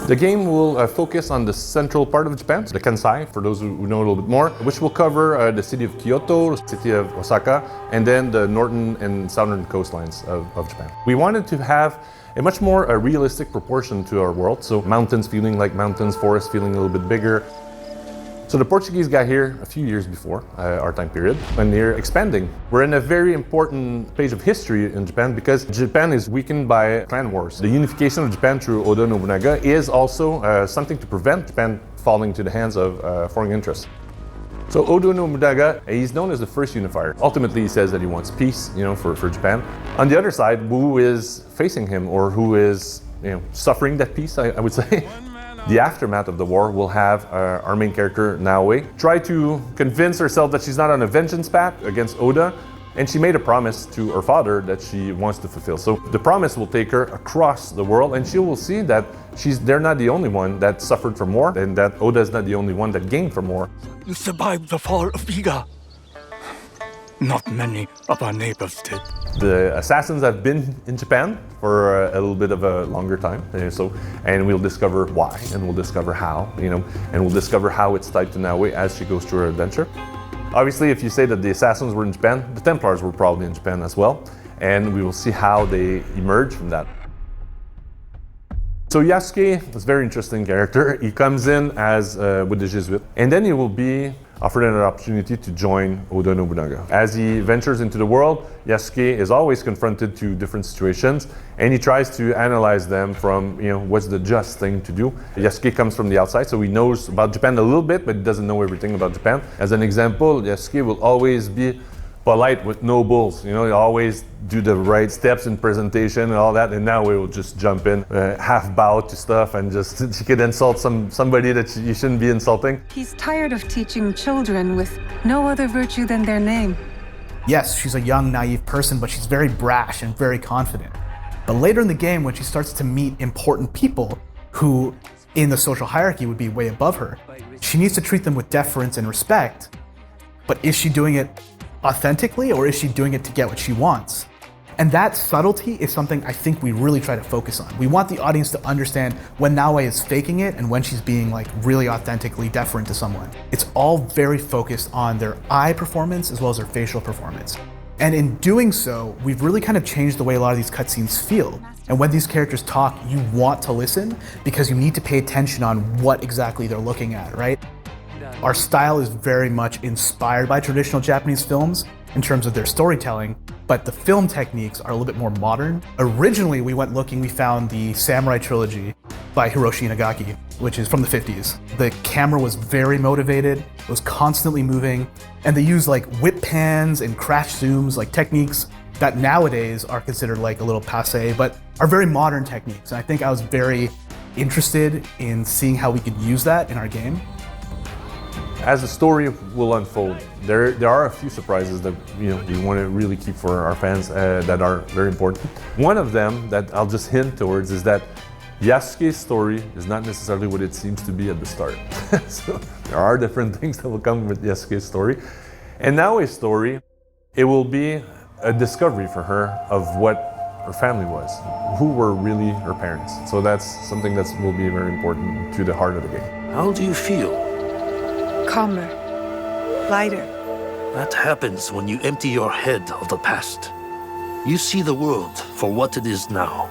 The game will focus on the central part of Japan, the Kansai, for those who know a little bit more, which will cover the city of Kyoto, the city of Osaka, and then the northern and southern coastlines of Japan. We wanted to have a much more realistic proportion to our world, so mountains feeling like mountains, forests feeling a little bit bigger. So the Portuguese got here a few years before our time period, when they're expanding. We're in a very important page of history in Japan because Japan is weakened by clan wars. The unification of Japan through Oda Nobunaga is also something to prevent Japan falling to the hands of foreign interests. So Oda Nobunaga, he's known as the first unifier. Ultimately, he says that he wants peace, for Japan. On the other side, who is facing him or who is, suffering that peace, I would say. The aftermath of the war will have our main character, Naoe, try to convince herself that she's not on a vengeance path against Oda, and she made a promise to her father that she wants to fulfill. So the promise will take her across the world, and she will see that they're not the only one that suffered from war, and that Oda is not the only one that gained from war. You survived the fall of Iga. Not many of our neighbors did. The assassins have been in Japan for a little bit of a longer time, and we'll discover why, and we'll discover how, and we'll discover how it's tied to Naoe as she goes through her adventure. Obviously, if you say that the assassins were in Japan, the Templars were probably in Japan as well, and we will see how they emerge from that. So Yasuke is a very interesting character. He comes in as with the Jesuit, and then he will be offered an opportunity to join Oda Nobunaga. As he ventures into the world, Yasuke is always confronted to different situations, and he tries to analyze them from, what's the just thing to do. Yasuke comes from the outside, so he knows about Japan a little bit, but he doesn't know everything about Japan. As an example, Yasuke will always be polite with no bulls. He always do the right steps in presentation and all that, and now we will just jump in, half bow to stuff, and she could insult somebody that you shouldn't be insulting. He's tired of teaching children with no other virtue than their name. Yes, she's a young, naive person, but she's very brash and very confident. But later in the game, when she starts to meet important people who, in the social hierarchy, would be way above her, she needs to treat them with deference and respect. But is she doing it authentically, or is she doing it to get what she wants? And that subtlety is something I think we really try to focus on. We want the audience to understand when Naoe is faking it and when she's being really authentically deferent to someone. It's all very focused on their eye performance as well as their facial performance. And in doing so, we've really kind of changed the way a lot of these cutscenes feel. And when these characters talk, you want to listen because you need to pay attention on what exactly they're looking at, right? Our style is very much inspired by traditional Japanese films in terms of their storytelling, but the film techniques are a little bit more modern. Originally, we went looking, we found the Samurai Trilogy by Hiroshi Inagaki, which is from the 50s. The camera was very motivated, it was constantly moving, and they used whip pans and crash zooms, techniques that nowadays are considered a little passé, but are very modern techniques. And I think I was very interested in seeing how we could use that in our game. As the story will unfold, there are a few surprises that we want to really keep for our fans that are very important. One of them that I'll just hint towards is that Yasuke's story is not necessarily what it seems to be at the start. So there are different things that will come with Yasuke's story. And Naoe's story, it will be a discovery for her of what her family was, who were really her parents. So that's something that will be very important to the heart of the game. How do you feel? Calmer. Lighter. That happens when you empty your head of the past. You see the world for what it is now.